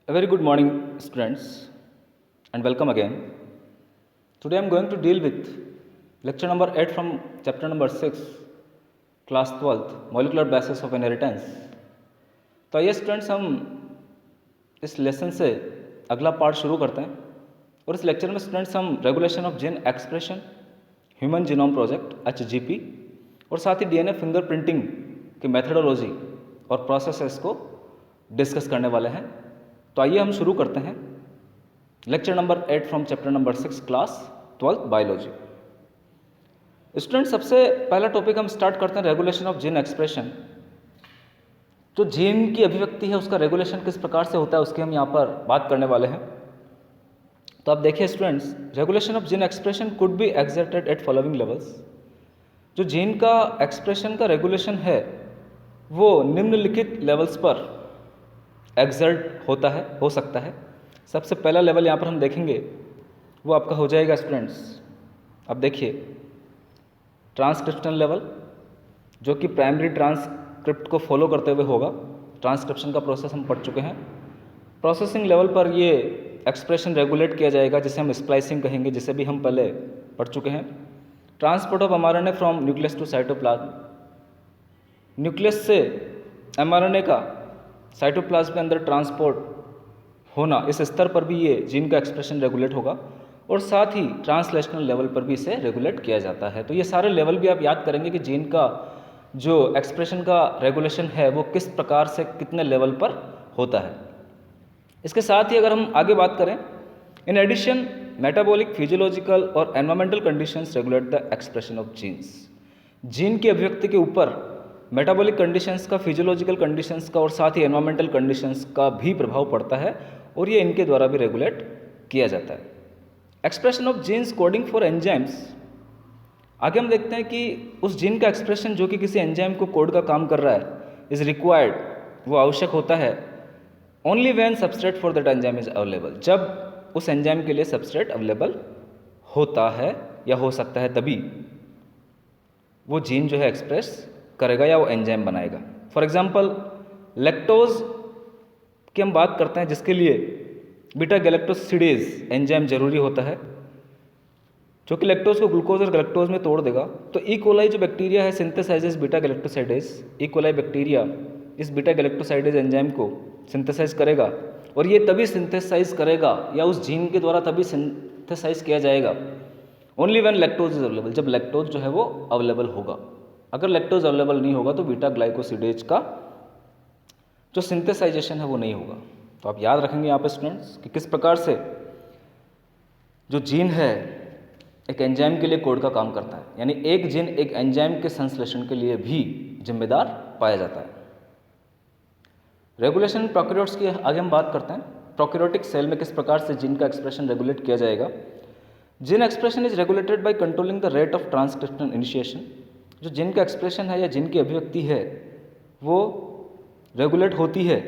A very good morning, students, and welcome again. Today I am going to deal with lecture number 8 from chapter number 6, class 12th, Molecular Basis of Inheritance. तो आइए students हम इस lesson से अगला part शुरू करते हैं और इस लेक्चर में स्टूडेंट्स हम regulation of gene expression, human Genome project HGP और साथ ही DNA फिंगरप्रिंटिंग की मेथडोलॉजी और प्रोसेसेस को डिस्कस करने वाले हैं। तो आइए हम शुरू करते हैं lecture number 8 from chapter number 6 class 12 biology. Student सबसे पहला टॉपिक हम स्टार्ट करते हैं रेगुलेशन ऑफ जीन एक्सप्रेशन। जो जीन की अभिव्यक्ति है उसका रेगुलेशन किस प्रकार से होता है उसकी हम यहाँ पर बात करने वाले हैं। तो आप देखिए students, regulation of gene expression could be exerted at following levels. जो जीन का एक्सप्रेशन का रेगुलेशन है वो निम्नलिखित लेवल्स पर एक्सर्ट होता है, हो सकता है। सबसे पहला लेवल यहाँ पर हम देखेंगे वो आपका हो जाएगा स्टूडेंट्स, अब देखिए ट्रांसक्रिप्शनल लेवल, जो कि प्राइमरी ट्रांसक्रिप्ट को फॉलो करते हुए होगा। ट्रांसक्रिप्शन का प्रोसेस हम पढ़ चुके हैं। प्रोसेसिंग लेवल पर ये एक्सप्रेशन रेगुलेट किया जाएगा जिसे हम स्प्लाइसिंग कहेंगे, जिसे भी हम पहले पढ़ चुके हैं। Transport of mRNA from nucleus to cytoplasm, nucleus से mRNA का साइटोप्लाज्म के अंदर ट्रांसपोर्ट होना, इस स्तर पर भी ये जीन का एक्सप्रेशन रेगुलेट होगा और साथ ही ट्रांसलेशनल लेवल पर भी इसे रेगुलेट किया जाता है। तो ये सारे लेवल भी आप याद करेंगे कि जीन का जो एक्सप्रेशन का रेगुलेशन है वो किस प्रकार से कितने लेवल पर होता है। इसके साथ ही अगर हम आगे बात करें, इन एडिशन मेटाबॉलिक, फिजियोलॉजिकल और environmental conditions regulate the expression of genes. Gene की अभिव्यक्ति के ऊपर मेटाबॉलिक कंडीशंस का, फिजियोलॉजिकल कंडीशंस का और साथ ही एनवायरमेंटल कंडीशंस का भी प्रभाव पड़ता है और ये इनके द्वारा भी रेगुलेट किया जाता है। Expression of genes coding for enzymes, आगे हम देखते हैं कि उस जीन का एक्सप्रेशन जो कि किसी एंजाइम को कोड का काम कर रहा है इज़ रिक्वायर्ड, वो आवश्यक होता है only when substrate for that enzyme is available, जब उस एंजाइम के लिए सबस्ट्रेट अवेलेबल होता है या हो सकता है तभी वो जीन जो है एक्सप्रेस करेगा या वो एंजाइम बनाएगा। फॉर एग्जाम्पल लैक्टोज की हम बात करते हैं जिसके लिए बीटा गैलेक्टोसिडेज एंजाइम जरूरी होता है जो कि लैक्टोज को ग्लूकोज और गैलेक्टोज में तोड़ देगा। तो ई कोलाई जो बैक्टीरिया है synthesises beta galactosidase, E coli bacteria इस बीटा गैलेक्टोसाइडेज एंजाइम को सिंथेसाइज करेगा और ये तभी सिंथेसाइज करेगा या उस जीन के द्वारा तभी सिंथेसाइज किया जाएगा only when lactose is available, जब लैक्टोज जो है वो अवेलेबल होगा। अगर लैक्टोज अवेलेबल नहीं होगा तो बीटा ग्लाइकोसिडेज का जो सिंथेसाइजेशन है वो नहीं होगा। तो आप याद रखेंगे यहाँ पे स्टूडेंट्स कि किस प्रकार से जो जीन है एक एंजाइम के लिए कोड का काम करता है, यानी एक जीन एक एंजाइम के संश्लेषण के लिए भी जिम्मेदार पाया जाता है। रेगुलेशन प्रोकैरियोट्स की आगे हम बात करते हैं। प्रोकैरियोटिक सेल में किस प्रकार से जीन का एक्सप्रेशन रेगुलेट किया जाएगा। Gene expression is regulated by controlling the rate of transcription initiation. जो जीन का एक्सप्रेशन है या जीन की अभिव्यक्ति है वो रेगुलेट होती है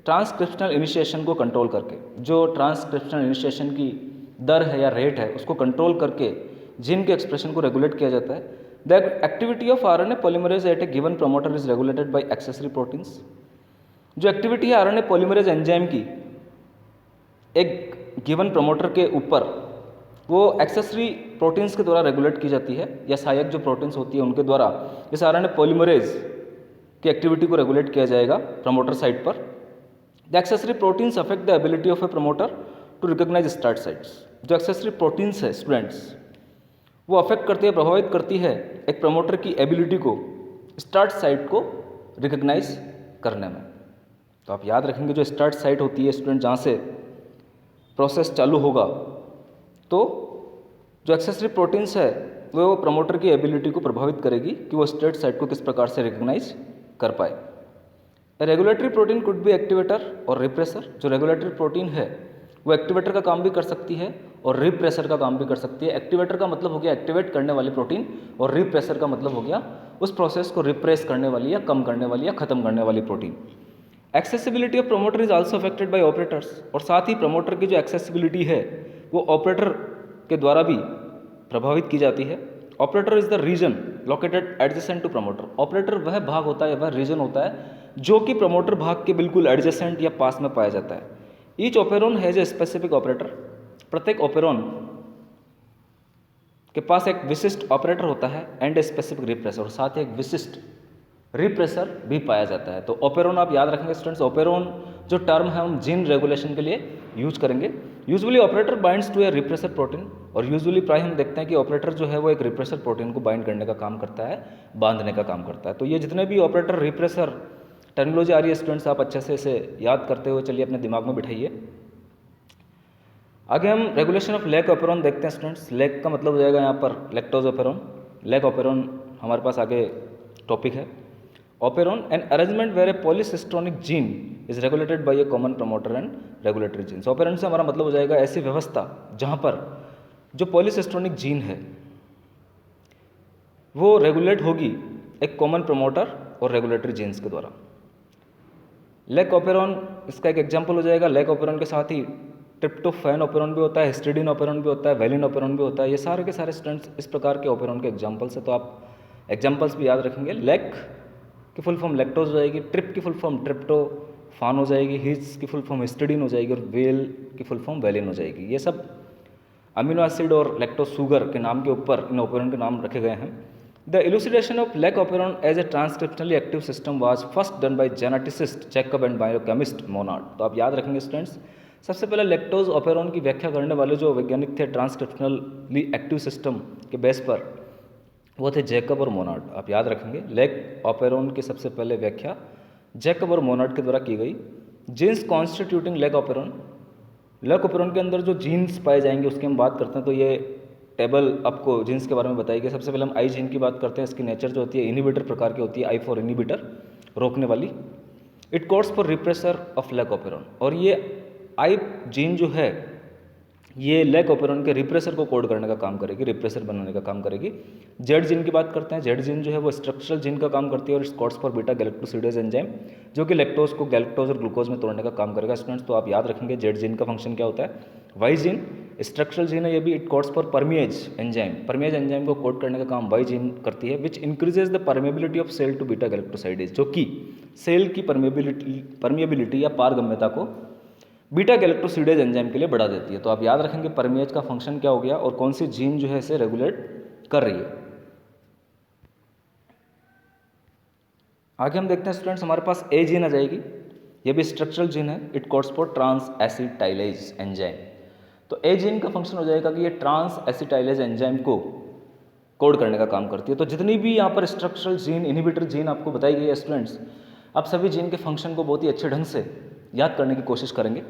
ट्रांसक्रिप्शनल इनिशिएशन को कंट्रोल करके। जो ट्रांसक्रिप्शनल इनिशिएशन की दर है या रेट है उसको कंट्रोल करके जीन के एक्सप्रेशन को रेगुलेट किया जाता है। The activity of RNA polymerase at a given promoter is regulated by accessory proteins. जो एक्टिविटी है RNA पॉलीमरेज एंजाइम की एक गिवन प्रमोटर के ऊपर वो एक्सेसरी प्रोटीन्स के द्वारा रेगुलेट की जाती है या सहायक जो प्रोटीन्स होती है उनके द्वारा इस RNA पॉलीमरेज की एक्टिविटी को रेगुलेट किया जाएगा प्रमोटर साइट पर। The accessory proteins affect the ability of a promoter to recognise start sites. जो एक्सेसरी प्रोटीन्स है स्टूडेंट्स वो अफेक्ट करती है, प्रभावित करती है एक प्रमोटर की एबिलिटी को स्टार्ट साइट को रिकॉग्नाइज करने में। तो आप याद रखेंगे जो स्टार्ट साइट होती है स्टूडेंट जहाँ से प्रोसेस चालू होगा, तो जो एक्सेसरी प्रोटीन्स है वो प्रमोटर की एबिलिटी को प्रभावित करेगी कि वो स्टार्ट साइट को किस प्रकार से रिकॉग्नाइज कर पाए। Regulatory protein could be activator और रिप्रेसर। जो रेगुलेटरी प्रोटीन है वो एक्टिवेटर का काम भी कर सकती है और रिप्रेसर का काम भी कर सकती है। एक्टिवेटर का मतलब हो गया एक्टिवेट करने वाली प्रोटीन और रिप्रेसर का मतलब हो गया उस प्रोसेस को रिप्रेस करने वाली या कम करने वाली या खत्म करने वाली protein. Accessibility of promoter is also affected by operators. और साथ ही प्रमोटर की जो एक्सेसिबिलिटी है वो ऑपरेटर के द्वारा भी प्रभावित की जाती है। Operator is the region located adjacent to promoter. Operator वह भाग होता है, वह रीजन होता है जो कि प्रमोटर भाग के बिल्कुल एडजेसेंट या पास में पाया जाता है। Each operon has a specific operator, प्रत्येक ओपेरॉन के पास एक विशिष्ट ऑपरेटर होता है एंड ए स्पेसिफिक रिप्रेसर, और साथ ही एक विशिष्ट रिप्रेसर भी पाया जाता है। तो ओपेरॉन आप याद रखेंगे स्टूडेंट्स, ओपेरॉन जो टर्म है हम जीन रेगुलेशन के लिए यूज करेंगे। Usually operator binds to a repressor protein, और यूजुअली प्राय हम देखते हैं कि ऑपरेटर जो है वो एक रिप्रेसर प्रोटीन को बाइंड करने का काम करता है, बांधने का काम करता है। तो ये जितने भी ऑपरेटर रिप्रेसर टर्मिनोलॉजी आ रही है स्टूडेंट्स, आप अच्छे से इसे याद करते हुए चलिए अपने दिमाग में बिठाइए। आगे हम रेगुलेशन ऑफ लैक ओपेरॉन देखते हैं स्टूडेंट्स। लैक का मतलब हो जाएगा यहाँ पर लैक्टोज ओपेरॉन, लैक ओपेरॉन हमारे पास आगे टॉपिक है। Operon an arrangement where a polycistronic gene is regulated by a common promoter and regulatory genes. Operon से हमारा मतलब हो जाएगा ऐसी व्यवस्था जहाँ पर जो पॉलीसिस्टोनिक जीन है वो रेगुलेट होगी एक कॉमन प्रमोटर और रेगुलेटरी जीन्स के द्वारा। लैक ओपेरॉन इसका एक एग्जाम्पल हो जाएगा। लैक ओपेरॉन के साथ ही ट्रिप्टोफैन ओपेरॉन भी होता है, हिस्टिडीन ओपेरॉन भी होता है, वैलिन ओपेरॉन भी होता है। ये सारे के सारे स्टूडेंट्स इस प्रकार के ओपेरॉन के एग्जाम्पल्स है, तो आप एग्जाम्पल्स भी याद रखेंगे। लैक की फुल फॉर्म लैक्टोज हो जाएगी, ट्रिप की फुल फॉर्म ट्रिप्टोफान हो जाएगी, हिज की फुल फॉर्म हिस्टिडीन हो जाएगी, और वेल की फुल फॉर्म वैलिन हो जाएगी। ये सब अमीनो एसिड और लैक्टोज शुगर के नाम के ऊपर इन ओपेरॉन के नाम रखे गए हैं। The elucidation of lac operon as a transcriptionally active system was first done by geneticist Jacob and biochemist Monod. तो आप याद रखेंगे स्टूडेंट्स, सबसे पहले लैक्टोज ओपेरॉन की व्याख्या करने वाले जो वैज्ञानिक थे ट्रांसक्रिप्शनली एक्टिव सिस्टम के बेस पर, वो थे जैकब और मोनार्ड। आप याद रखेंगे लैक ओपेरॉन की सबसे पहले व्याख्या जैकब और मोनार्ड के द्वारा की गई। Genes constituting lac operon, lac operon के अंदर जो जीन्स पाए जाएंगे उसकी हम बात करते हैं। तो ये टेबल आपको जीन्स के बारे में बताई गई। सबसे पहले हम आई जीन की बात करते हैं। इसकी नेचर जो होती है इनहिबिटर प्रकार की होती है, आई फॉर इनहिबिटर, रोकने वाली। It codes for repressor of lac operon, और ये आई जीन जो है ये लैक ओपेरॉन के रिप्रेसर को कोड करने का काम करेगी, रिप्रेसर बनाने का काम करेगी। जेड जीन की बात करते हैं। जेड जीन जो है वो स्ट्रक्चरल जीन का काम करती है, और it's codes for beta galactosidase enzyme, जो कि लैक्टोज को गैलेक्टोज और ग्लूकोज में तोड़ने का काम करेगा स्टूडेंट्स। तो आप याद रखेंगे जेड जीन का फंक्शन क्या होता है। वाई जीन स्ट्रक्चरल जीन है ये भी, it codes for permease enzyme, permease enzyme को कोड करने का काम वाई जीन करती है, which increases the permeability of cell to beta galactosidase, जो कि सेल की परमेबिलिटी या पारगम्यता को बीटा गैलेक्टोसिडेज एंजाइम के लिए बढ़ा देती है। तो आप याद रखेंगे परमेज का फंक्शन क्या हो गया और कौन सी जीन जो है इसे रेगुलेट कर रही है। आगे हम देखते हैं स्टूडेंट्स, हमारे पास ए जीन आ जाएगी। ये भी स्ट्रक्चरल जीन है, it codes for trans acetylase enzyme. तो ए जीन का फंक्शन हो जाएगा कि ये ट्रांस एसिटाइलेज एंजाइम को कोड करने का काम करती है। तो जितनी भी यहाँ पर स्ट्रक्चरल जीन, इनहिबिटर जीन आपको बताई गई है स्टूडेंट्स, आप सभी जीन के फंक्शन को बहुत ही अच्छे ढंग से याद करने की कोशिश करेंगे।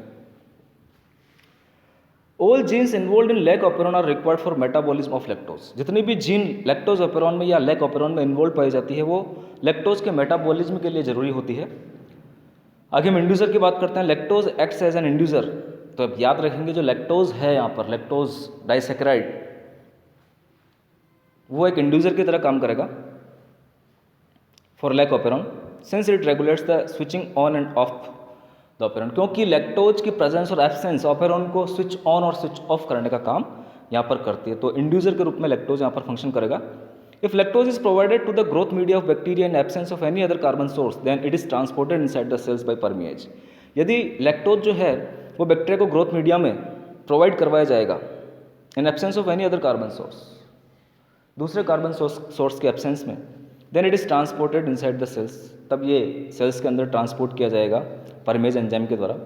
All genes involve in lac operon are required for metabolism of lactose. जितनी भी जीन लैक्टोज ओपेरॉन में या लैक ओपेरॉन में इन्वॉल्व पाई जाती है वो लैक्टोज के मेटाबॉलिज्म के लिए जरूरी होती है। आगे हम इंड्यूसर की बात करते हैं। Lactose acts as an inducer. तो आप याद रखेंगे जो लैक्टोज है यहाँ पर, लैक्टोज डाइसैकेराइड, वो एक इंड्यूसर की तरह काम करेगा for lac operon, since it regulates the switching on end of the operon. क्योंकि लैक्टोज की प्रेजेंस और एब्सेंस ओपेरॉन को स्विच ऑन और स्विच ऑफ करने का काम यहाँ पर करती है। तो इंड्यूसर के रूप में लैक्टोज यहाँ पर फंक्शन करेगा। If lactose is provided to the growth media of bacteria in absence of any other carbon source, then it is transported inside the cells by permease. यदि लैक्टोज जो है वो बैक्टीरिया को ग्रोथ मीडिया में provide करवाया जाएगा in absence of any other carbon source, दूसरे carbon source के एब्सेंस में, then it is transported inside the cells, तब ये सेल्स के अंदर ट्रांसपोर्ट किया जाएगा परमेज एंजाइम के द्वारा।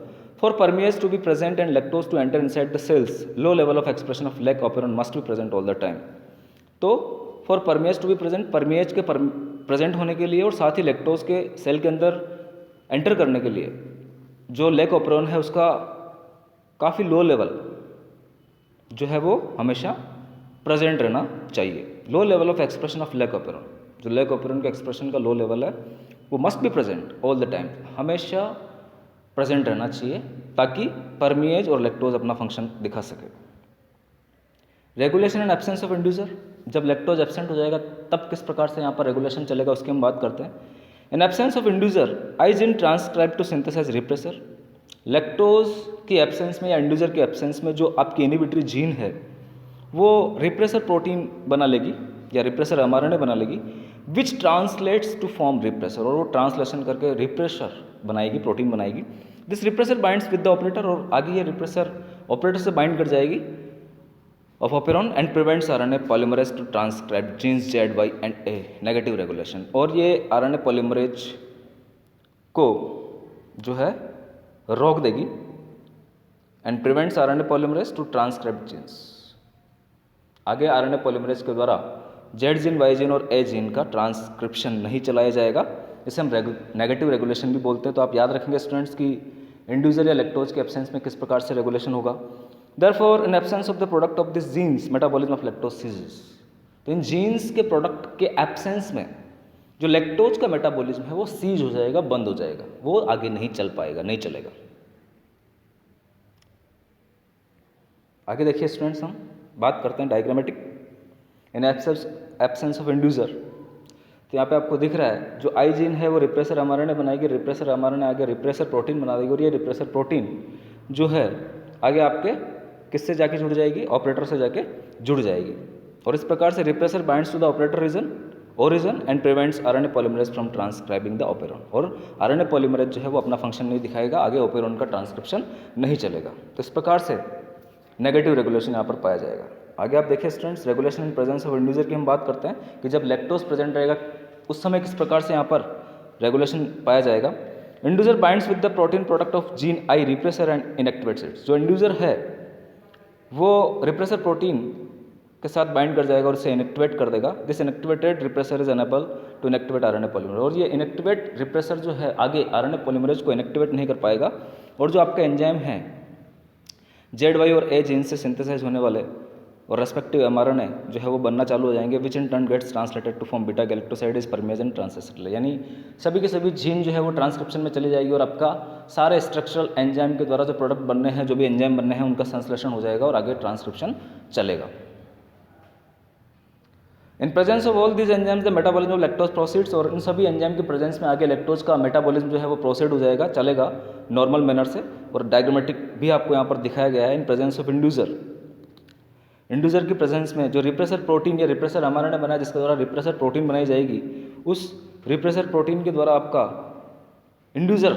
For permease to be present and lactose to enter inside the cells, low level of expression of lac operon must be present all the time. तो for permease to be present, permease के present होने के लिए और साथ ही lactose के cell के अंदर एंटर करने के लिए जो लैक ओपेरॉन है उसका काफ़ी लो लेवल जो है वो हमेशा प्रेजेंट रहना चाहिए। लो level of expression of lac operon, जो लैक ओपेरॉन के एक्सप्रेशन का लो लेवल है वो must be present all the time, हमेशा प्रेजेंट रहना चाहिए ताकि परमिएज और लैक्टोज अपना फंक्शन दिखा सके। Regulation and absence of inducer, जब लैक्टोज एब्सेंट हो जाएगा तब किस प्रकार से यहाँ पर रेगुलेशन चलेगा उसकी हम बात करते हैं। In absence of inducer, I gene transcribe to synthesise repressor. Lactose की एब्सेंस में या इंड्यूसर के एब्सेंस में जो आपकी इनहिबिटरी जीन है वो रिप्रेसर प्रोटीन बना लेगी या रिप्रेसर एमआरएनए बना लेगी, विच ट्रांसलेट्स टू फॉर्म रिप्रेसर, और वो ट्रांसलेशन करके रिप्रेसर बनाएगी, प्रोटीन बनाएगी, this repressor binds with the operator, और आगे ये रिप्रेसर ऑपरेटर से बाइंड कर जाएगी of operon and prevents RNA polymerase to transcribe genes ZY and A negative regulation. और ये RNA polymerase को जो है रोक देगी and prevents RNA polymerase to transcribe genes। आगे RNA polymerase के द्वारा Z जीन, Y जीन और A जीन का ट्रांसक्रिप्शन नहीं चलाया जाएगा, इसे हम नेगेटिव रेगुलेशन भी बोलते हैं। तो आप याद रखेंगे स्टूडेंट्स कि इंडिविजुअल या लैक्टोज के एब्सेंस में किस प्रकार से रेगुलेशन होगा। Therefore, in absence of the product of these genes, metabolism of lactose ceases। तो इन जीन्स के प्रोडक्ट के एब्सेंस में जो लैक्टोज का मेटाबॉलिज्म है वो सीज हो जाएगा, बंद हो जाएगा, वो आगे नहीं चल पाएगा, नहीं चलेगा। आगे देखिए स्टूडेंट्स, हम बात करते हैं diagrammatic in absence of inducer. तो यहाँ पे आपको दिख रहा है जो आई जीन है वो रिप्रेसर एमआरएनए बनाएगी, रिप्रेसर एमआरएनए आगे रिप्रेसर प्रोटीन बना देगी, और ये रिप्रेसर प्रोटीन जो है आगे आपके किससे जाके जुड़ जाएगी, ऑपरेटर से जाके जुड़ जाएगी। और इस प्रकार से repressor binds to the operator region origin and prevents RNA polymerase from transcribing the operon. और आरएनए पॉलीमरेज जो है वो अपना फंक्शन नहीं दिखाएगा, आगे ओपेरॉन का ट्रांसक्रिप्शन नहीं चलेगा। तो इस प्रकार से नेगेटिव रेगुलेशन यहाँ पर पाया जाएगा। आगे आप देखिए students, regulation in presence of inducer की हम बात करते हैं कि जब लैक्टोज प्रेजेंट रहेगा उस समय किस प्रकार से यहाँ पर रेगुलेशन पाया जाएगा। Inducer binds with the protein product of gene I repressor and inactivates it. जो इंड्यूसर है वो रिप्रेसर प्रोटीन के साथ बाइंड कर जाएगा और इसे इनएक्टिवेट कर देगा। This inactivated repressor is unable to inactivate RNA polymerase. और ये इनएक्टिवेट रिप्रेसर जो है आगे आरएनए पॉलीमरेज को इनएक्टिवेट नहीं कर पाएगा, और जो आपका एंजाइम है ZY और A जीन से सिंथेसाइज होने वाले और रेस्पेक्टिव एमआरएनए जो है वो बनना चालू हो जाएंगे, which in turn gets translated to form beta galactoside is permease and translated. यानी सभी के सभी जीन जो है वो ट्रांसक्रिप्शन में चली जाएगी और आपका सारे स्ट्रक्चरल एंजाइम के द्वारा जो प्रोडक्ट बनने हैं, जो भी एंजाइम बनने हैं, उनका संश्लेषण हो जाएगा और आगे ट्रांसक्रिप्शन चलेगा। In presence of all these enzymes the metabolism of lactose proceeds. और इन सभी एंजाइम के प्रेजेंस में आगे लैक्टोज का मेटाबॉलिज्म जो है वो प्रोसीड हो जाएगा, चलेगा नॉर्मल मैनर से। और डायग्रामेटिक भी आपको यहाँ पर दिखाया गया है। इन प्रेजेंस ऑफ इंड्यूसर की प्रेजेंस में जो रिप्रेसर प्रोटीन या रिप्रेसर एमआरएनए बना है, जिसके द्वारा रिप्रेसर प्रोटीन बनाई जाएगी, उस रिप्रेसर प्रोटीन के द्वारा आपका इंड्यूसर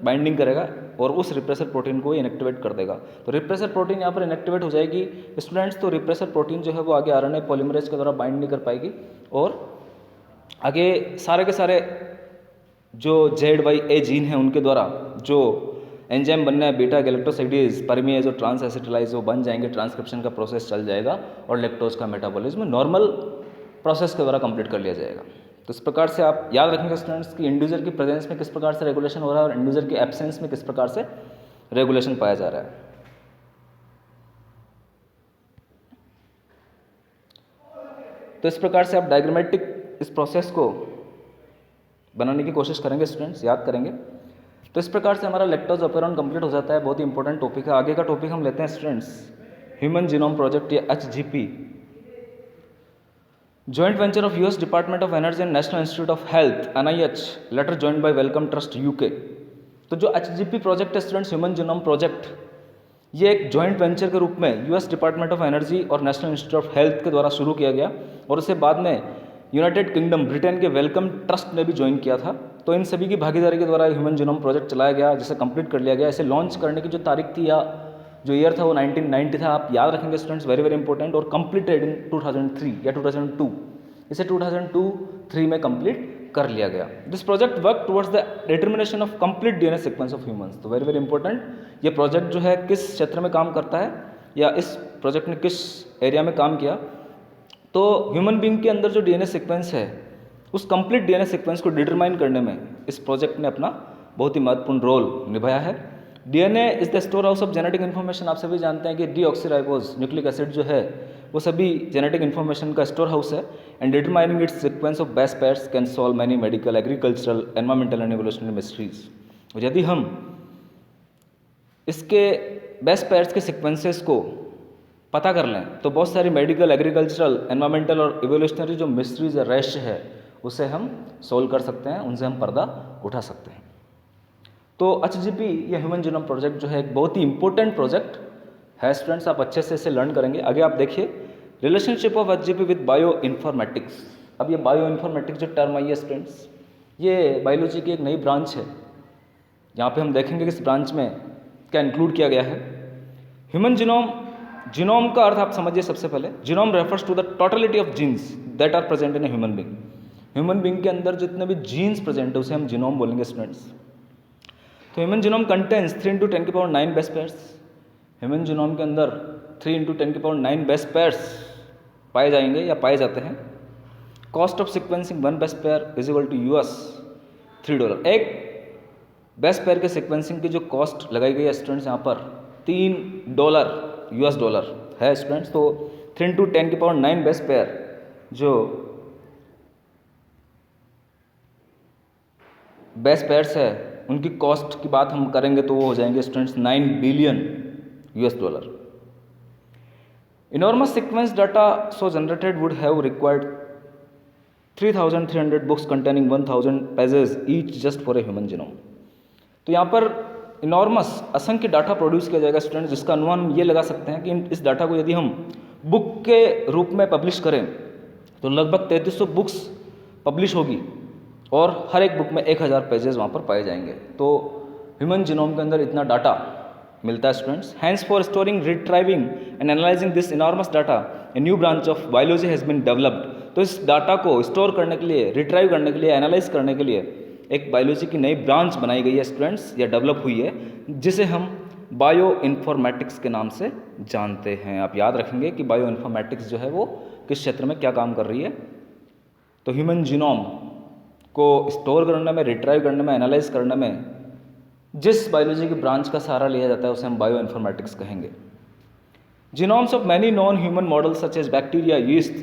बाइंडिंग करेगा और उस रिप्रेसर प्रोटीन को इनएक्टिवेट कर देगा। तो रिप्रेसर प्रोटीन यहाँ पर इनएक्टिवेट हो जाएगी स्टूडेंट्स। तो रिप्रेसर प्रोटीन जो है वो आगे आरएनए पॉलीमरेज के द्वारा बाइंड नहीं कर पाएगी और आगे सारे के सारे जो ZYA जीन है उनके द्वारा जो एंजाइम बनना है बीटा गैलेक्टोसाइडेज, परमेज और ट्रांस एसिटिलाइज, वो बन जाएंगे, ट्रांसक्रिप्शन का प्रोसेस चल जाएगा और लैक्टोज का मेटाबॉलिज्म नॉर्मल प्रोसेस के द्वारा कंप्लीट कर लिया जाएगा। तो इस प्रकार से आप याद रखेंगे स्टूडेंट्स कि इंड्यूसर की प्रेजेंस में किस प्रकार से रेगुलेशन हो रहा है और इंड्यूसर की एब्सेंस में किस प्रकार से रेगुलेशन पाया जा रहा है। तो इस प्रकार से आप डायग्रामेटिक इस प्रोसेस को बनाने की कोशिश करेंगे स्टूडेंट्स, याद करेंगे। तो इस प्रकार से हमारा लैक्टोज ओपेरॉन कंप्लीट हो जाता है। बहुत ही इंपॉर्टेंट टॉपिक है। आगे का टॉपिक हम लेते हैं स्टूडेंट्स ह्यूमन जीनोम प्रोजेक्ट या HGP, joint venture of US Department of Energy and National Institute of Health NIH, later joint by Wellcome Trust UK। तो जो HGP प्रोजेक्ट है स्टूडेंट्स, ह्यूमन जीनोम प्रोजेक्ट, ये एक joint venture के रूप में US Department of Energy और National Institute of Health के द्वारा शुरू किया गया और उसे बाद में यूनाइटेड किंगडम ब्रिटेन के वेलकम ट्रस्ट ने भी ज्वाइन किया था। तो इन सभी की भागीदारी के द्वारा ह्यूमन जीनोम प्रोजेक्ट चलाया गया, जिसे कंप्लीट कर लिया गया। इसे लॉन्च करने की जो तारीख थी या जो ईयर था वो 1990 था। आप याद रखेंगे स्टूडेंट्स, वेरी वेरी इंपॉर्टेंट। और कंप्लीटेड इन 2003 या 2002, इसे 2002-3 में कंप्लीट कर लिया गया। This project work towards the determination of complete DNA sequence of humans. तो वेरी वेरी इंपॉर्टेंट, ये प्रोजेक्ट जो है किस क्षेत्र में काम करता है या इस प्रोजेक्ट ने किस एरिया में काम किया। तो ह्यूमन बीइंग के अंदर जो DNA सीक्वेंस है, उस कंप्लीट DNA सीक्वेंस को डिटरमाइन करने में इस प्रोजेक्ट ने अपना बहुत ही महत्वपूर्ण रोल निभाया है। DNA is the store house of genetic information. आप सभी जानते हैं कि डीऑक्सीराइबोज न्यूक्लिक एसिड जो है वो सभी जेनेटिक इन्फॉर्मेशन का स्टोर हाउस है। And determining it's sequence of base pairs can solve many medical, agricultural, environmental and evolutionary mysteries. और यदि हम इसके बेस पेयर्स के सीक्वेंसेस को पता कर लें तो बहुत सारी मेडिकल, एग्रीकल्चरल, एनवायरमेंटल और इवोल्यूशनरी जो मिस्ट्रीज है, रहस्य है, उसे हम सोल्व कर सकते हैं, उनसे हम पर्दा उठा सकते हैं। तो HGP या ह्यूमन जीनोम प्रोजेक्ट जो है एक बहुत ही इंपॉर्टेंट प्रोजेक्ट है स्टूडेंट्स। आप अच्छे से इसे लर्न करेंगे। आगे आप देखिए relationship of HGP with bio informatics. अब ये बायो इन्फॉर्मेटिक्स जो टर्म आई है स्टूडेंट्स, ये बायोलॉजी की एक नई ब्रांच है यहाँ पे हम देखेंगे कि इस ब्रांच में क्या इंक्लूड किया गया है। ह्यूमन जीनोम, जीनोम का अर्थ आप समझिए सबसे पहले। Genome refers to the totality of genes that are present in a human being. Human being के अंदर जितने भी जीन्स प्रेजेंट है उसे हम जीनोम बोलेंगे स्टूडेंट्स। तो human genome contains 3 × 10⁹ base pairs. Human genome के अंदर 3 × 10⁹ बेस पेयर्स पाए जाएंगे या पाए जाते हैं। Cost of sequencing 1 base pair is equal to $3। एक बेस पेयर के सिक्वेंसिंग की जो कॉस्ट लगाई गई है स्टूडेंट्स यहाँ पर $3 है स्टूडेंट्स। तो 3 × 10⁹ बेस पेयर जो बेस पेयर्स है उनकी कॉस्ट की बात हम करेंगे तो वो हो जाएंगे students $9 billion. Enormous sequence data so generated would have required 3,300 books containing 1,000 pages each just for a human genome. तो यहाँ पर इनॉर्मस असंख्य डाटा प्रोड्यूस किया जाएगा स्टूडेंट, जिसका अनुमान हम ये लगा सकते हैं कि इस डाटा को यदि हम बुक के रूप में पब्लिश करें तो लगभग 3300 बुक्स पब्लिश होगी और हर एक बुक में 1000 पेजेस वहाँ पर पाए जाएंगे। तो ह्यूमन जीनोम के अंदर इतना डाटा मिलता है students. Hence for storing, retrieving and analysing this enormous data a new branch of biology has been developed. तो इस डाटा को स्टोर करने के लिए, रिट्राइव करने के लिए, एनालाइज करने के लिए एक बायोलॉजी की नई ब्रांच बनाई गई है स्टूडेंट्स, या डेवलप हुई है, जिसे हम बायो इन्फॉर्मेटिक्स के नाम से जानते हैं। आप याद रखेंगे कि बायो इन्फॉर्मेटिक्स जो है वो किस क्षेत्र में क्या काम कर रही है। तो ह्यूमन जीनोम को स्टोर करने में, रिट्राइव करने में, एनालाइज करने में जिस बायोलॉजी की ब्रांच का सहारा लिया जाता है उसे हम बायो इन्फॉर्मेटिक्स कहेंगे। Genomes of many non human models such as bacteria, yeast,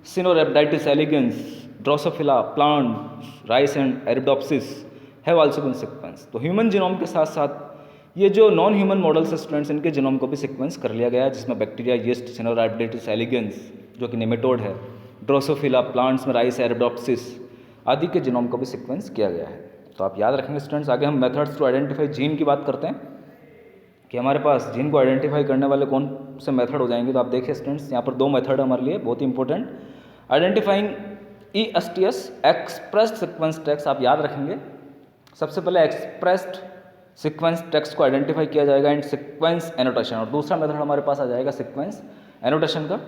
Caenorhabditis elegans, Drosophila, plant, rice and Arabidopsis have also been sequence. तो ह्यूमन जीनोम के साथ साथ ये जो नॉन ह्यूमन मॉडल्स स्टूडेंट्स, इनके जीनोम को भी सीक्वेंस कर लिया गया है, जिसमें बैक्टीरिया, यीस्ट, सिनोरेप्टाइटिस एलिगेंस जो कि नेमेटोड है, ड्रोसोफिला, प्लांट्स में राइस, एरिडोप्सिस आदि के जीनोम को भी सीक्वेंस किया गया है। तो आप याद रखेंगे स्टूडेंट्स। आगे हम मेथड्स टू आइडेंटिफाई जीन की बात करते हैं कि हमारे पास जीन को आइडेंटिफाई करने वाले कौन से मेथड हो जाएंगे। तो आप देखिए स्टूडेंट्स, यहाँ पर 2 मेथड है हमारे लिए बहुत ही important. Identifying ESTS, expressed sequence text. आप याद रखेंगे सबसे पहले एक्सप्रेस्ड सीक्वेंस टेक्स्ट को आइडेंटिफाई किया जाएगा एंड सीक्वेंस एनोटेशन, और दूसरा मेथड हमारे पास आ जाएगा सीक्वेंस एनोटेशन का।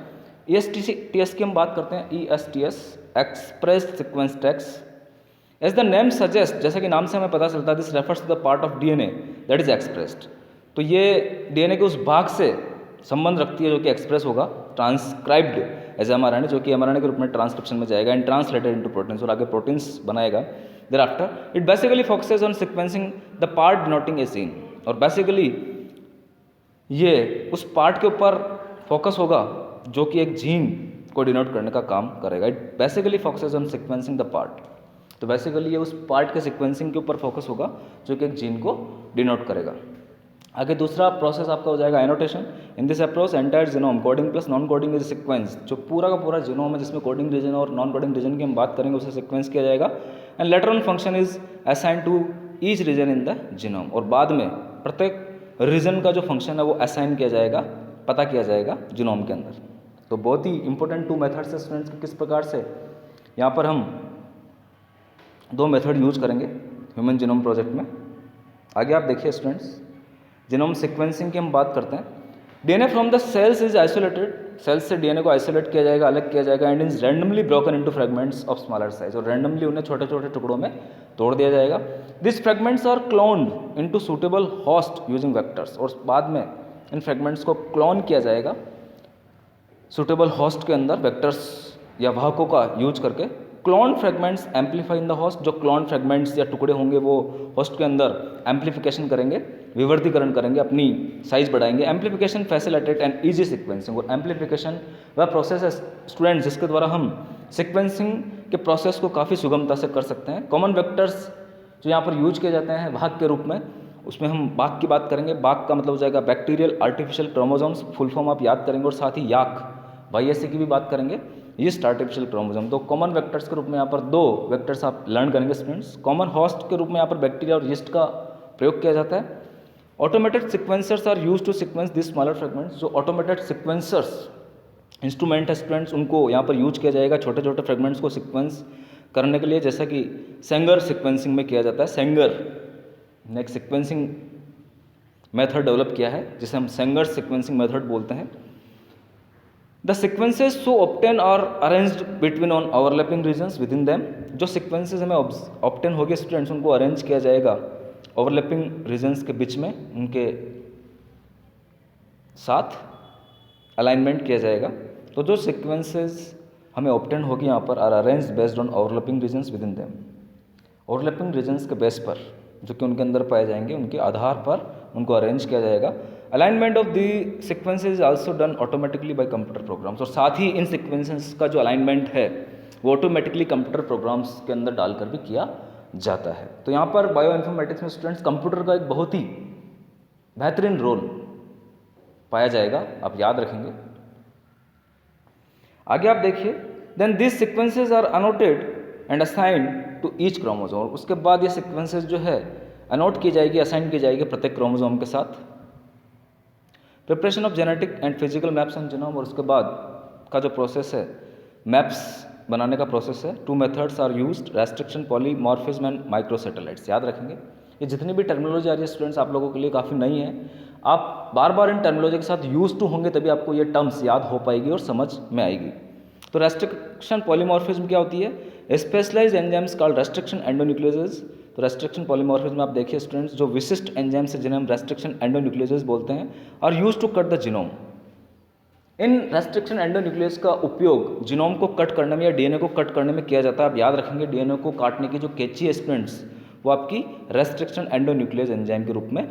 ESTS की हम बात करते हैं, ESTS expressed sequence text. As the name suggest, जैसा कि नाम से हमें पता चलता है, this refers to the part of DNA that is expressed. तो ये DNA के उस भाग से संबंध रखती है जो कि एक्सप्रेस होगा, ट्रांसक्राइब्ड एज mRNA, जो कि mRNA के रूप में ट्रांसक्रिप्शन में जाएगा एंड ट्रांसलेटेड इनटू प्रोटीन्स, और आगे प्रोटीन्स बनाएगा। Thereafter it basically focuses on sequencing the part denoting a gene, और बेसिकली ये उस पार्ट के ऊपर फोकस होगा जो कि एक जीन को डिनोट करने का काम करेगा। It basically focuses on sequencing the part. तो बेसिकली ये उस पार्ट के सीक्वेंसिंग के ऊपर फोकस होगा जो कि एक जीन को डिनोट करेगा। आगे दूसरा प्रोसेस आपका हो जाएगा annotation. In this approach entire genome coding plus non coding is sequence. जो पूरा का पूरा जीनोम है जिसमें कोडिंग रीजन और नॉन कोडिंग रीजन की हम बात करेंगे उसे सीक्वेंस किया जाएगा। And later on function is assign to each region in the genome, और बाद में प्रत्येक रीजन का जो फंक्शन है वो असाइन किया जाएगा, पता किया जाएगा जीनोम के अंदर। तो बहुत ही इंपॉर्टेंट 2 मेथड्स है स्टूडेंट्स की किस प्रकार से यहाँ पर हम 2 मेथड यूज करेंगे ह्यूमन जीनोम प्रोजेक्ट में। आगे आप देखिए स्टूडेंट्स, जीनोम सीक्वेंसिंग की हम बात करते हैं। DNA from the cells is isolated, cells से DNA को आइसोलेट किया जाएगा, अलग किया जाएगा, and is randomly broken into fragments of smaller size, और रैंडमली उन्हें छोटे छोटे टुकड़ों में तोड़ दिया जाएगा। This fragments are cloned into suitable host using vectors, और बाद में इन फ्रेगमेंट्स को क्लोन किया जाएगा सूटेबल होस्ट के अंदर वेक्टर्स या वाहकों का यूज करके। Clone fragments amplify in the host, जो क्लोन फ्रेगमेंट्स या टुकड़े होंगे वो होस्ट के अंदर एम्पलीफिकेशन करेंगे, विवर्धीकरण करेंगे, अपनी साइज बढ़ाएंगे। Amplification facilitate and easy sequencing, और एम्पलीफिकेशन वह प्रोसेस है स्टूडेंट्स जिसके द्वारा हम सीक्वेंसिंग के प्रोसेस को काफ़ी सुगमता से कर सकते हैं। कॉमन वेक्टर्स जो यहाँ पर यूज किए जाते हैं वाहक के रूप में, उसमें हम बाग की बात करेंगे। बाग का मतलब हो जाएगा bacterial artificial chromosomes, full form आप याद करेंगे, और साथ ही याक YAC की भी बात करेंगे, यीस्ट आर्टिफिशियल क्रोमोसोम। तो कॉमन वेक्टर्स के रूप में यहाँ पर 2 वेक्टर्स आप लर्न करेंगे स्टूडेंट्स। कॉमन होस्ट के रूप में यहाँ पर बैक्टीरिया और यीस्ट का प्रयोग किया जाता है। Automated sequencers are use to sequence this smaller fragments, जो ऑटोमेटेड सिक्वेंसर्स इंस्ट्रूमेंट है स्टूडेंट्स उनको यहाँ पर यूज किया जाएगा छोटे छोटे फ्रेगमेंट्स को सिक्वेंस करने के लिए, जैसा कि सेंगर सिक्वेंसिंग में किया जाता है। सेंगर ने एक सिक्वेंसिंग मेथड डेवलप किया है जिसे हम सेंगर सिक्वेंसिंग मेथड बोलते हैं। The sequences so obtain are arranged between on overlapping regions within them. जो सीक्वेंसेज हमें ऑब्टेन हो गए स्टूडेंट्स, उनको अरेंज किया जाएगा ओवरलैपिंग रीजन्स के बीच में, उनके साथ अलाइनमेंट किया जाएगा। तो जो सीक्वेंसेज हमें ऑब्टेन होगी यहाँ पर are arrange based on overlapping regions within them. Overlapping regions के बेस पर जो कि उनके अंदर पाए जाएंगे, उनके आधार पर उनको अरेंज किया जाएगा। Alignment of the sequences is also done automatically bye computer programs. और साथ ही इन सीक्वेंसेस का जो अलाइनमेंट है वो ऑटोमेटिकली कंप्यूटर प्रोग्राम्स के अंदर डालकर भी किया जाता है। तो यहाँ पर बायो इन्फॉर्मेटिक्स में स्टूडेंट्स कंप्यूटर का एक बहुत ही बेहतरीन रोल पाया जाएगा, आप याद रखेंगे। आगे आप देखिए, then this sequences are annotated and assigned to each chromosome. उसके बाद ये सीक्वेंसेज जो है अनोट की जाएगी, असाइन की जाएगी प्रत्येक क्रोमोसोम के साथ। Preparation of genetic and physical maps on genome, और उसके बाद का जो प्रोसेस है मैप्स बनाने का प्रोसेस है। Two methods are used, restriction, polymorphism and microsatellites. याद रखेंगे, ये जितनी भी टर्मिनोलॉजी आ रही है स्टूडेंट्स आप लोगों के लिए काफ़ी नई है। आप बार बार इन टर्मिनोलॉजी के साथ यूज टू होंगे तभी आपको ये टर्म्स याद हो पाएगी और समझ में आएगी। तो रेस्ट्रिक्शन पॉलीमॉर्फिज्म क्या होती है? Specialized enzymes called restriction endonucleases. तो रेस्ट्रिक्शन पॉलीमॉर्फिज्म आप देखिए स्टूडेंट्स, जो विशिष्ट एंजाइम्स है जिन्हें हम रेस्ट्रिक्शन एंडोन्यूक्लियोजेज बोलते हैं, और use to cut the genome. इन रेस्ट्रिक्शन एंडोन्यूक्लियस का उपयोग जीनोम को कट करने में या डीएनए को कट करने में किया जाता है। आप याद रखेंगे, डीएनए को काटने की जो कैंची है स्टूडेंट्स, वो आपकी रेस्ट्रिक्शन एंडोन्यूक्लियस एंजाइम के रूप में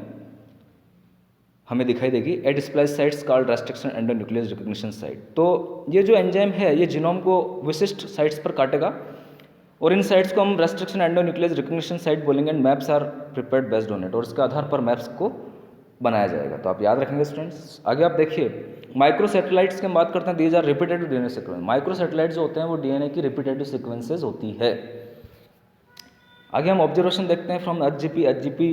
हमें दिखाई देगी। At splice sites called restriction endonuclease recognition site. तो ये जो एंजाइम है ये जीनोम को विशिष्ट साइट्स पर काटेगा और इन साइट्स को हम रेस्ट्रिक्शन एंडोन्यूक्लियस रिकॉग्निशन साइट बोलेंगे and maps are prepared based on it, और इसके आधार पर मैप्स को बनाया जाएगा। तो आप याद रखेंगे स्टूडेंट्स। आगे आप देखिए, माइक्रो सैटेलाइट्स की हम बात करते हैं। These are repetitive DNA sequence. Micro satellite जो होते हैं वो डीएनए की रिपीटेटिव सीक्वेंसेज होती है। आगे हम ऑब्जर्वेशन देखते हैं फ्रॉम एचजीपी। एचजीपी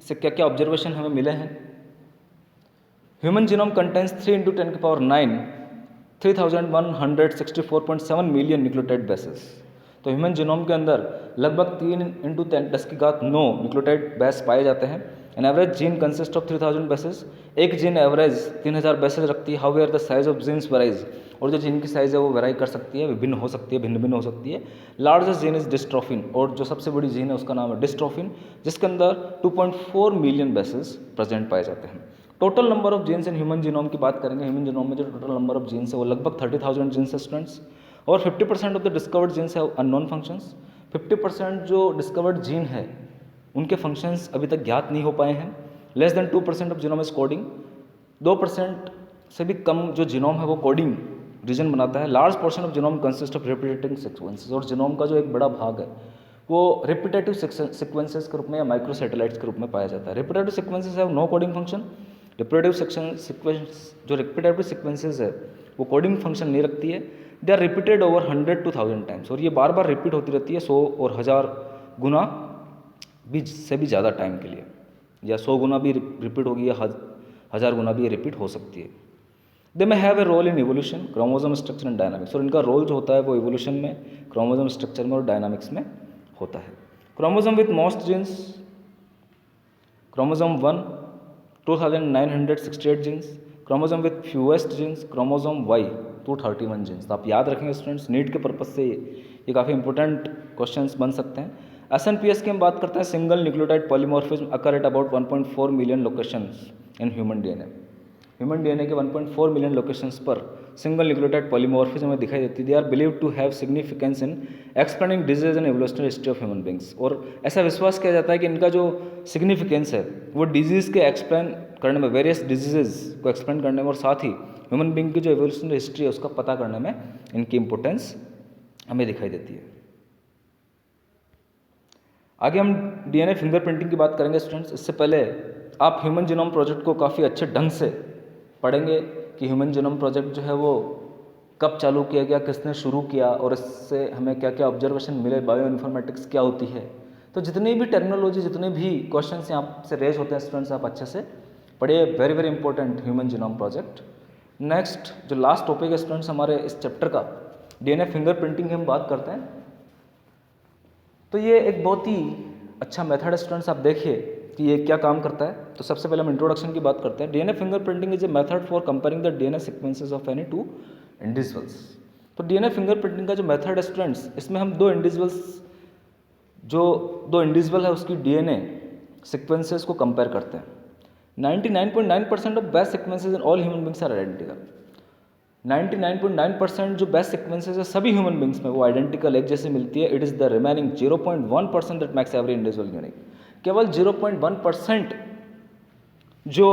से क्या क्या ऑब्जर्वेशन हमें मिले हैं। Human genome contains 3 × 10⁹ 3164.7 million nucleotide bases. तो ह्यूमन जीनोम के अंदर लगभग 3 × 10⁹ न्यूक्लियोटाइड बेस पाए जाते हैं। An average gene consist of 3000 bases. एक जीन एवरेज 3000 बेसेस रखती है। However the size of genes varies, और जो जीन की साइज है वो वेराई कर सकती है, विभिन्न हो सकती है, भिन्न भिन्न हो सकती है। लार्जेस्ट जीन इज डिस्ट्रोफिन, और जो सबसे बड़ी जीन है उसका नाम है डिस्ट्रोफिन, जिसके अंदर 2.4 मिलियन बेसेस प्रेजेंट पाए जाते हैं। Total number of genes in human genome की बात करेंगे। ह्यूमन जीनोम में जो टोटल नंबर ऑफ जीन्स है वो लगभग 30,000 जीन्स है स्टूडेंट्स, और 50% ऑफ द डिस्कवर्ड जीन्स है अननोन फंक्शंस। 50% जो डिस्कवर्ड जीन है उनके फंक्शंस अभी तक ज्ञात नहीं हो पाए हैं। Less than 2% of genome is coding. 2% से भी कम जो जीनोम है वो कोडिंग रीजन बनाता है। Large portion of genome consist of repetitive sequences, और जीनोम का जो एक बड़ा भाग है वो रिपीटेटिव सीक्वेंसेस के रूप में या माइक्रो सैटेलाइट्स के रूप में पाया जाता है। Repetitive sequences have no coding function. Repetitive sequence जो रिपीटेटिव सीक्वेंसेस है वो कोडिंग फंक्शन नहीं रखती है। They are repeated over 100 to 1000 times, और ये बार बार रिपीट होती रहती है 100 और 1000 गुना भी से भी ज़्यादा टाइम के लिए, या 100 गुना भी रिपीट होगी या 1000 गुना भी ये रिपीट हो सकती है। They may have a role in evolution, chromosome structure and dynamics, और इनका रोल जो होता है वो इवोल्यूशन में, क्रोमोसोम स्ट्रक्चर में और डायनामिक्स में होता है। Chromosome with most genes, chromosome 1 2968 genes. Chromosome with fewest genes, chromosome Y 231 genes. तो आप याद रखेंगे स्टूडेंट्स, नीट के पर्पज से ये काफ़ी इंपॉर्टेंट क्वेश्चंस बन सकते हैं। SNPS की हम बात करते हैं। Single nucleotide polymorphism occur at about 1.4 million locations in human DNA. Human DNA के 1.4 मिलियन लोकेशंस पर सिंगल न्यूक्लियोटाइड पॉलीमॉर्फिज्म हमें दिखाई देती है। They are believe to have significance in explaining disease and evolutionary history of human beings, और ऐसा विश्वास किया जाता है कि इनका जो सिग्निफिकेंस है वो डिजीज़ के एक्सप्लेन करने में, वेरियस डिजीजेज को एक्सप्लेन करने में, और साथ ही ह्यूमन बींग की जो एवोल्यूशनरी हिस्ट्री है उसका पता करने में इनकी इंपॉर्टेंस हमें दिखाई देती है। आगे हम डीएनए फिंगरप्रिंटिंग की बात करेंगे स्टूडेंट्स। इससे पहले आप ह्यूमन जीनोम प्रोजेक्ट को काफ़ी अच्छे ढंग से पढ़ेंगे कि ह्यूमन जीनोम प्रोजेक्ट जो है वो कब चालू किया गया, किसने शुरू किया, और इससे हमें क्या क्या ऑब्जर्वेशन मिले, बायो इन्फॉर्मेटिक्स क्या होती है। तो जितनी भी टेक्नोलॉजी, जितने भी क्वेश्चन यहाँ से रेज होते हैं स्टूडेंट्स, आप अच्छे से पढ़िए। Very very important human Genome project. Next जो लास्ट टॉपिक है स्टूडेंट्स हमारे इस चैप्टर का, डीएनए फिंगरप्रिंटिंग की हम बात करते हैं। तो ये एक बहुत ही अच्छा मेथड है स्टूडेंट्स। आप देखिए कि ये क्या काम करता है। तो सबसे पहले हम इंट्रोडक्शन की बात करते हैं। DNA fingerprinting is a method for comparing the DNA sequences of any two individuals. तो डीएनए फिंगरप्रिंटिंग का जो मेथड है स्टूडेंट्स, इसमें हम दो इंडिविजुअल है उसकी डीएनए सीक्वेंसेस को कंपेयर करते हैं। 99.9% of best sequences in all human beings are identical. 99.9% जो बेस्ट सीक्वेंसेस है सभी ह्यूमन बींग्स में वो आइडेंटिकल एक जैसे मिलती है। It is the remaining 0.1% that makes every individual unique. केवल 0.1% जो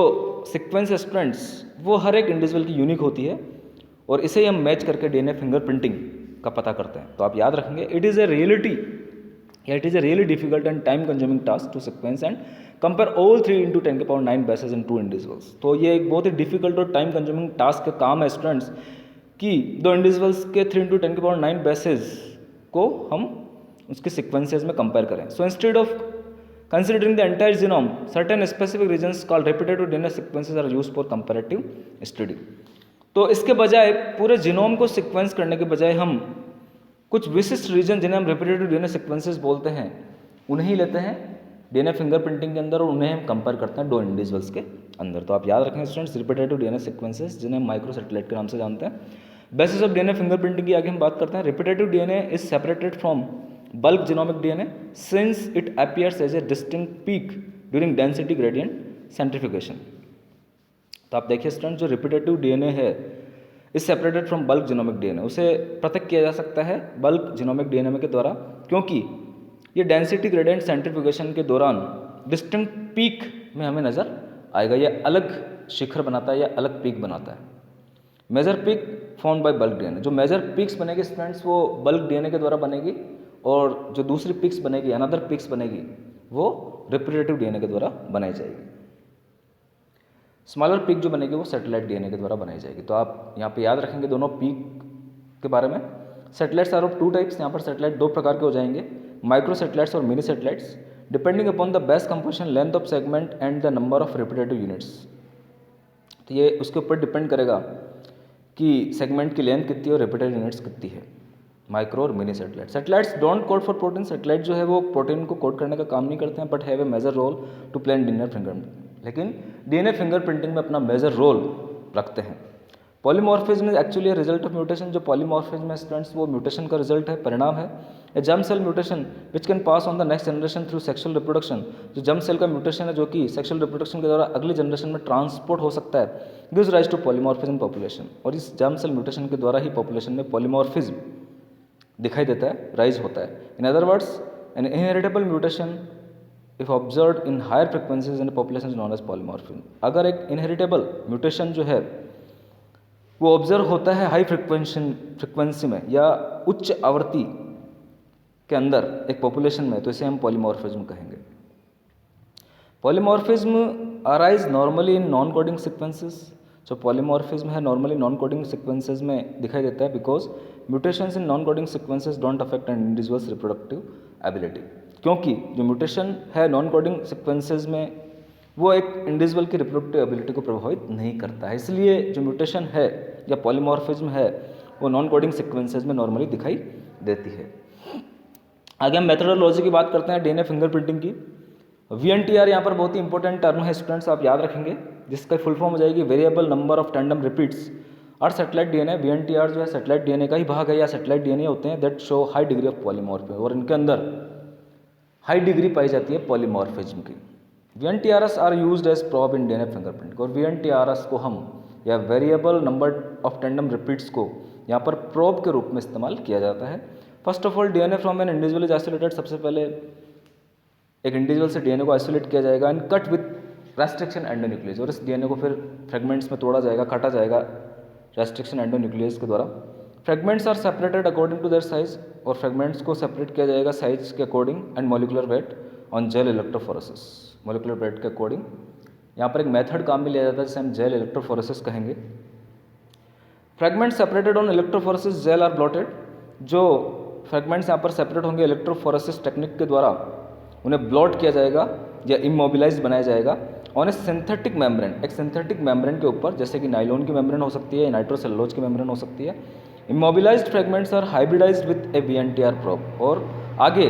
सीक्वेंस स्ट्रैंड्स वो हर एक इंडिविजुअल की यूनिक होती है और इसे ही हम मैच करके डीएनए फिंगरप्रिंटिंग का पता करते हैं। तो आप याद रखेंगे, it is a really difficult and time consuming task to sequence and compare all 3 into 10 के power 9 bases in two individuals। तो ये एक बहुत ही डिफिकल्ट और टाइम कंज्यूमिंग टास्क का काम है स्टूडेंट्स कि दो इंडिविजुअल्स के 3 into 10 के पावर 9 bases को हम उसके सीक्वेंसेस में कंपेयर करें। So instead of considering the entire genome, certain specific regions called repetitive DNA sequences are used for comparative study। तो इसके बजाय पूरे जीनोम को सीक्वेंस करने के बजाय हम कुछ विशिष्ट रीजन जिन्हें हम रिपीटेटिव डीएनए सीक्वेंसेस बोलते हैं उन्हें ही लेते हैं डीएनए फिंगरप्रिंटिंग के अंदर और उन्हें हम कंपेयर करते हैं दो इंडिविजुअल्स के अंदर। तो आप याद रखें स्टूडेंट्स, रिपीटेटिव डीएनए सीक्वेंसेस जिन्हें हम माइक्रो सैटेलाइट के नाम से जानते हैं। बेसिस ऑफ डीएनए फिंगरप्रिंटिंग की आगे हम बात करते हैं। Repetitive DNA is separated from bulk genomic DNA since it appears as a distinct peak during density gradient centrifugation. तो आप देखिए स्टूडेंट, जो रिपीटेटिव डीएनए है is separated from bulk genomic DNA, उसे पृथक किया जा सकता है बल्क जीनोमिक डीएनए के द्वारा, क्योंकि ये डेंसिटी ग्रेडियंट सेंट्रीफ्यूगेशन के दौरान डिस्टिंक्ट पीक में हमें नज़र आएगा। ये अलग शिखर बनाता है या अलग पीक बनाता है। Major peak form by bulk DNA, जो मेजर पीक्स बनेगी स्टूडेंट्स वो बल्क डीएनए के द्वारा बनेगी और जो दूसरी पिक्स बनेगी, अनदर पिक्स बनेगी, वो रिपीटेटिव डीएनए के द्वारा बनाई जाएगी। स्मॉलर पीक जो बनेगी वो सैटेलाइट डीएनए के द्वारा बनाई जाएगी। तो आप यहाँ पे याद रखेंगे दोनों पीक के बारे में। Satellites are of 2 types. यहाँ पर सैटेलाइट 2 प्रकार के हो जाएंगे, माइक्रो सैटेलाइट्स और mini satellites, depending upon the base composition, length of segment and the number of repetitive units. तो ये उसके ऊपर डिपेंड करेगा कि सेगमेंट की लेंथ कितनी और रिपीटेटिव यूनिट्स कितनी है, माइक्रो और mini satellite. Satellites don't code for protein. Satellite जो है वो प्रोटीन को कोड करने का काम नहीं करते हैं, but have a major role to play in DNA fingerprinting. लेकिन डीएनए फिंगरप्रिंटिंग में अपना मेजर रोल रखते हैं। Polymorphism is actually result of mutation. जो पॉलीमॉर्फिज्म है स्टूडेंट्स वो म्यूटेशन का रिजल्ट है, परिणाम है। A germ cell mutation which can pass on the next generation through sexual reproduction. जो जर्म सेल का म्यूटेशन है जो कि सेक्सुअल रिप्रोडक्शन के द्वारा अगली जनरेशन में ट्रांसपोर्ट हो सकता है, gives rise to polymorphism population. और इस जर्म सेल म्यूटेशन के द्वारा ही पॉपुलेशन में पॉलीमॉर्फिज्म दिखाई देता है, राइज होता है। In other words, an inheritable mutation if observe in higher frequencies in population is known as polymorphism. अगर एक इनहेरिटेबल म्यूटेशन जो है वो ऑब्जर्व होता है हाई फ्रिक्वेंसी में या उच्च आवृत्ति के अंदर एक पॉपुलेशन में, तो इसे हम पॉलीमॉर्फिज्म कहेंगे। Polymorphism arise normally in non coding sequences. जो पॉलीमॉर्फिज्म है नॉर्मली नॉन कोडिंग सीक्वेंसेस में दिखाई देता है, because mutations in non coding sequences don't affect an individual's reproductive ability. क्योंकि जो म्यूटेशन है नॉन कोडिंग सीक्वेंसेस में वो एक इंडिविजुअल की रिप्रोडक्टिव एबिलिटी को प्रभावित नहीं करता है, इसलिए जो म्यूटेशन है या पॉलीमॉर्फिज्म है वो नॉन कोडिंग सीक्वेंसेस में नॉर्मली दिखाई देती है। आगे हम मेथडोलॉजी की बात करते हैं डीएनए फिंगरप्रिंटिंग की। VNTR यहाँ पर बहुत ही इंपॉर्टेंट टर्म है स्टूडेंट्स, आप याद रखेंगे, जिसका फुल फॉर्म हो जाएगी variable number of tandem repeats और सैटेलाइट डीएनए। VNTR जो है सैटेलाइट डीएनए का ही भाग है या सैटेलाइट डीएनए होते हैं that show high degree of polymorphism, और इनके अंदर हाई डिग्री पाई जाती है पॉलीमॉर्फिज्म की। VNTRs are used as probe in DNA fingerprint. और VNTRs को हम या variable number of tandem repeats को यहाँ पर प्रोब के रूप में इस्तेमाल किया जाता है। First of all DNA from an individual is isolated. सबसे पहले एक इंडिविजुअल से डीएनए को आइसोलेट किया जाएगा and cut with restriction endonuclease, और इस डीएनए को फिर फ्रेगमेंट्स में तोड़ा जाएगा, काटा जाएगा रेस्ट्रिक्शन एंडोन्यूक्लियस के द्वारा। Fragments are separated according to their size, और फ्रेगमेंट्स को सेपरेट किया जाएगा साइज के according and molecular weight on gel electrophoresis. Molecular weight के अकॉर्डिंग यहाँ पर एक मेथड काम में लिया जाता है जिसे हम जेल इलेक्ट्रोफोरेसिस कहेंगे। Fragments separated on electrophoresis gel are blotted. जो फ्रेगमेंट्स यहाँ पर सेपरेट होंगे इलेक्ट्रोफोरेसिस टेक्निक के द्वारा उन्हें ब्लॉट किया जाएगा या इमोबिलाइज बनाया जाएगा ऑन ए सिंथेटिक मेम्ब्रेन, एक सिंथेटिक मेम्ब्रेन के ऊपर, जैसे कि नाइलॉन की मेम्ब्रेन हो सकती है, नाइट्रोसेलुलोज की मेम्ब्रेन हो सकती है। Immobilized fragments are hybridized with a VNTR probe, और आगे